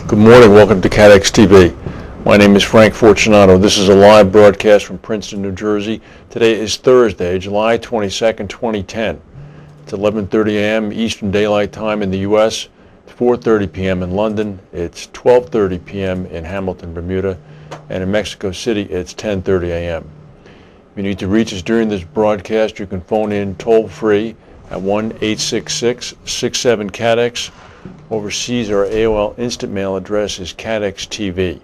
Good morning, welcome to CATEX-TV. My name is Frank Fortunato. This is a live broadcast from Princeton, New Jersey. Today is Thursday, July 22nd, 2010. It's 11:30 a.m. Eastern Daylight Time in the U.S., it's 4:30 p.m. in London, it's 12:30 p.m. in Hamilton, Bermuda, and in Mexico City, it's 10:30 a.m. If you need to reach us during this broadcast, you can phone in toll-free at 1-866-67-CATEX. Overseas, our AOL instant mail address is CATEX-TV.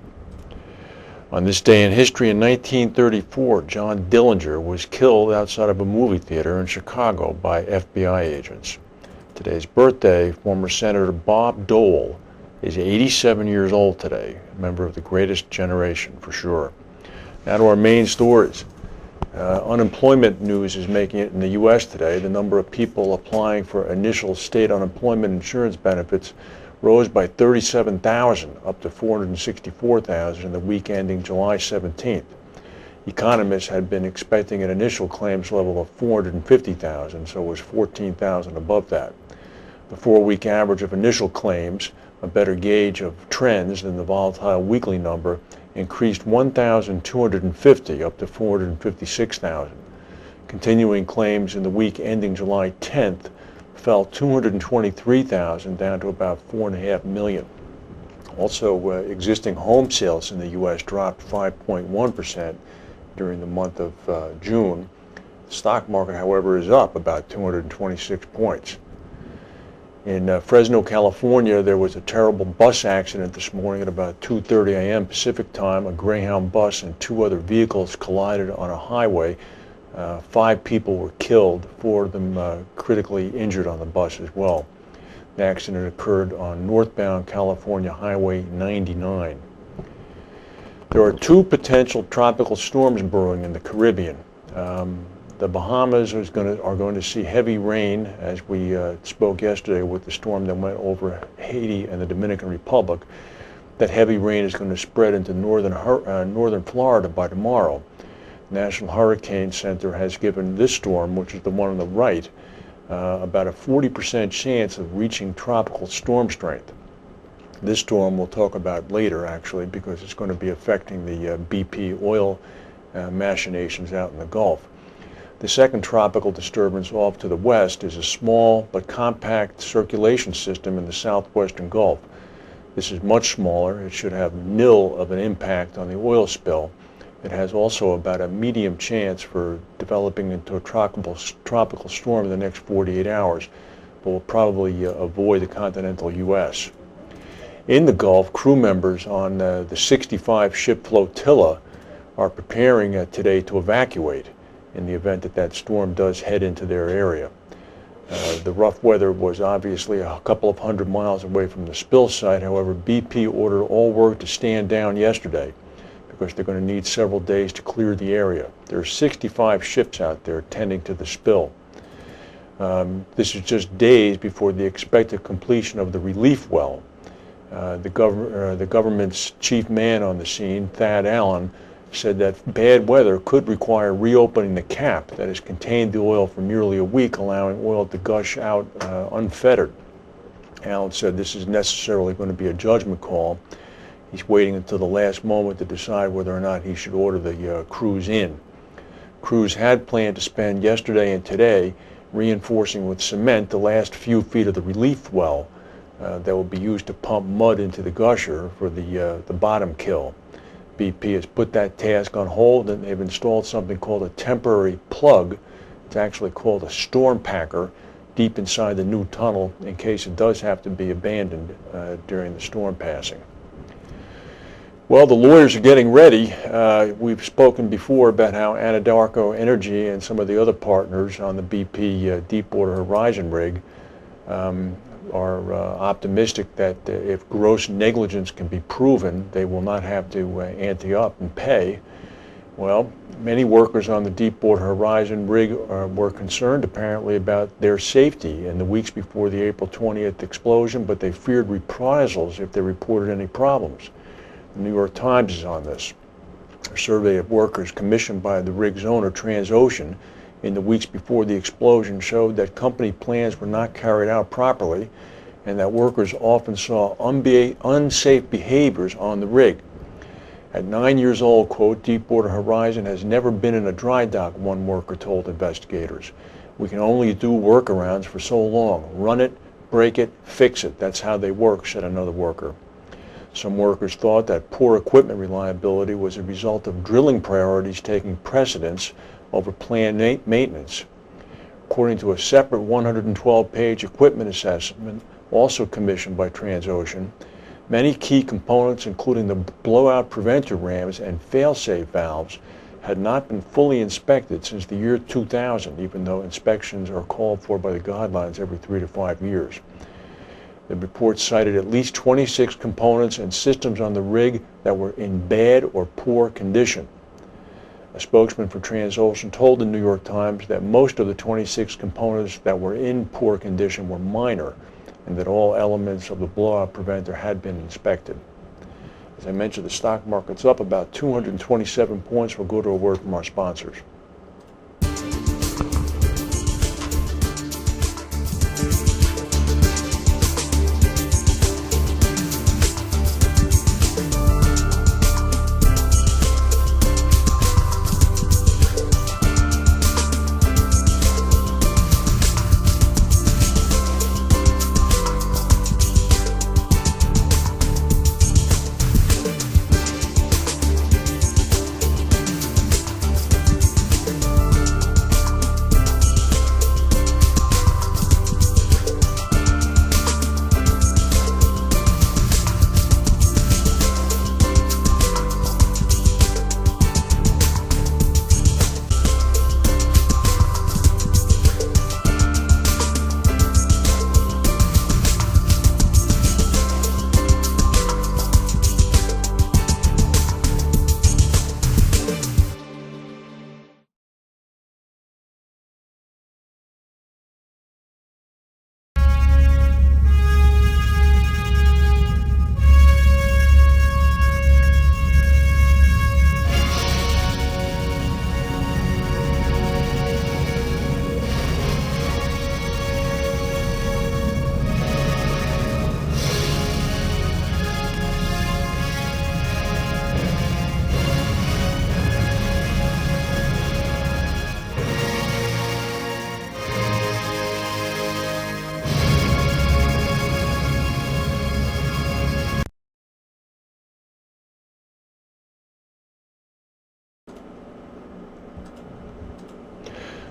On this day in history, in 1934, John Dillinger was killed outside of a movie theater in Chicago by FBI agents. Today's birthday, former Senator Bob Dole is 87 years old today, a member of the greatest generation for sure. Now to our main stories. Unemployment news is making it in the U.S. today. The number of people applying for initial state unemployment insurance benefits rose by 37,000 up to 464,000 in the week ending July 17th. Economists had been expecting an initial claims level of 450,000, so it was 14,000 above that. The 4-week average of initial claims, a better gauge of trends than the volatile weekly number, increased 1,250 up to 456,000. Continuing claims in the week ending July 10th fell 223,000 down to about 4.5 million. Also, existing home sales in the U.S. dropped 5.1% during the month of June. The stock market, however, is up about 226 points. In Fresno, California, there was a terrible bus accident this morning at about 2:30 a.m. Pacific time. A Greyhound bus and 2 other vehicles collided on a highway. 5 people were killed, 4 of them critically injured on the bus as well. The accident occurred on northbound California Highway 99. There are 2 potential tropical storms brewing in the Caribbean. The Bahamas are going to see heavy rain, as we spoke yesterday with the storm that went over Haiti and the Dominican Republic. That heavy rain is going to spread into northern Florida by tomorrow. The National Hurricane Center has given this storm, which is the one on the right, about a 40% chance of reaching tropical storm strength. This storm we'll talk about later, actually, because it's going to be affecting the BP oil machinations out in the Gulf. The second tropical disturbance off to the west is a small but compact circulation system in the southwestern Gulf. This is much smaller. It should have nil of an impact on the oil spill. It has also about a medium chance for developing into a tropical storm in the next 48 hours, but will probably avoid the continental U.S. In the Gulf, crew members on the 65-ship flotilla are preparing today to evacuate in the event that storm does head into their area. The rough weather was obviously a couple of hundred miles away from the spill site. However, BP ordered all work to stand down yesterday because they're going to need several days to clear the area. There are 65 ships out there tending to the spill. This is just days before the expected completion of the relief well. The government's chief man on the scene, Thad Allen, said that bad weather could require reopening the cap that has contained the oil for nearly a week, allowing oil to gush out unfettered. Allen said this is necessarily going to be a judgment call. He's waiting until the last moment to decide whether or not he should order the crews in. Crews had planned to spend yesterday and today reinforcing with cement the last few feet of the relief well that will be used to pump mud into the gusher for the bottom kill. BP has put that task on hold, and they've installed something called a temporary plug. It's actually called a storm packer deep inside the new tunnel in case it does have to be abandoned during the storm passing. Well, the lawyers are getting ready. We've spoken before about how Anadarko Energy and some of the other partners on the BP Deepwater Horizon rig are optimistic that if gross negligence can be proven, they will not have to ante up and pay. Well, many workers on the Deepwater Horizon rig were concerned apparently about their safety in the weeks before the April 20th explosion, but they feared reprisals if they reported any problems. The New York Times is on this. A survey of workers commissioned by the rig's owner, Transocean, in the weeks before the explosion showed that company plans were not carried out properly and that workers often saw unsafe behaviors on the rig. At 9 years old, quote, Deepwater Horizon has never been in a dry dock, one worker told investigators. We can only do workarounds for so long. Run it, break it, fix it. That's how they work, said another worker. Some workers thought that poor equipment reliability was a result of drilling priorities taking precedence over planned maintenance. According to a separate 112-page equipment assessment, also commissioned by Transocean, many key components, including the blowout preventer rams and fail-safe valves, had not been fully inspected since the year 2000, even though inspections are called for by the guidelines every 3 to 5 years. The report cited at least 26 components and systems on the rig that were in bad or poor condition. A spokesman for Transocean told the New York Times that most of the 26 components that were in poor condition were minor, and that all elements of the blowout preventer had been inspected. As I mentioned, the stock market's up about 227 points. We'll go to a word from our sponsors.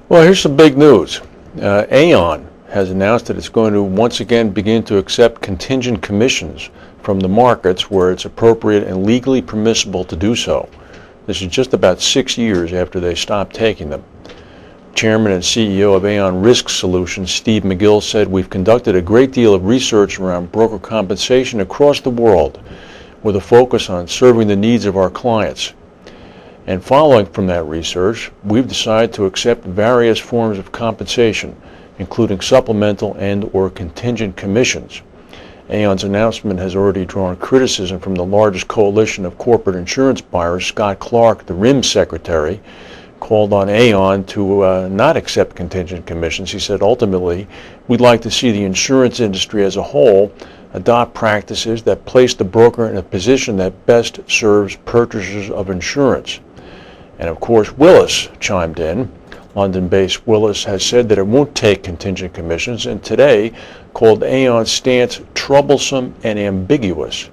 Well, here's some big news. Aon has announced that it's going to once again begin to accept contingent commissions from the markets where it's appropriate and legally permissible to do so. This is just about 6 years after they stopped taking them. Chairman and CEO of Aon Risk Solutions, Steve McGill, said, "We've conducted a great deal of research around broker compensation across the world with a focus on serving the needs of our clients. And following from that research, we've decided to accept various forms of compensation, including supplemental and/or contingent commissions." Aon's announcement has already drawn criticism from the largest coalition of corporate insurance buyers. Scott Clark, the RIM secretary, called on Aon to not accept contingent commissions. He said, "Ultimately, we'd like to see the insurance industry as a whole adopt practices that place the broker in a position that best serves purchasers of insurance." And of course, Willis chimed in. London-based Willis has said that it won't take contingent commissions, and today called Aon's stance troublesome and ambiguous.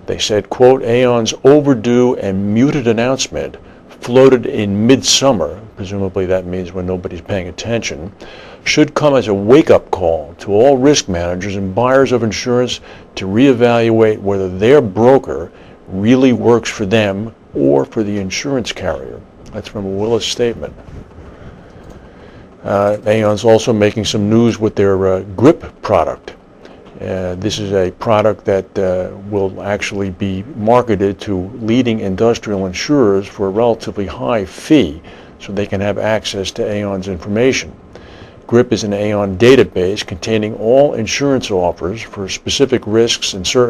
They said, quote, "Aon's overdue and muted announcement floated in midsummer," presumably that means when nobody's paying attention, "should come as a wake-up call to all risk managers and buyers of insurance to reevaluate whether their broker really works for them or for the insurance carrier." That's from a Willis statement. Aon's also making some news with their GRIP product. This is a product that will actually be marketed to leading industrial insurers for a relatively high fee so they can have access to Aon's information. GRIP is an Aon database containing all insurance offers for specific risks and certain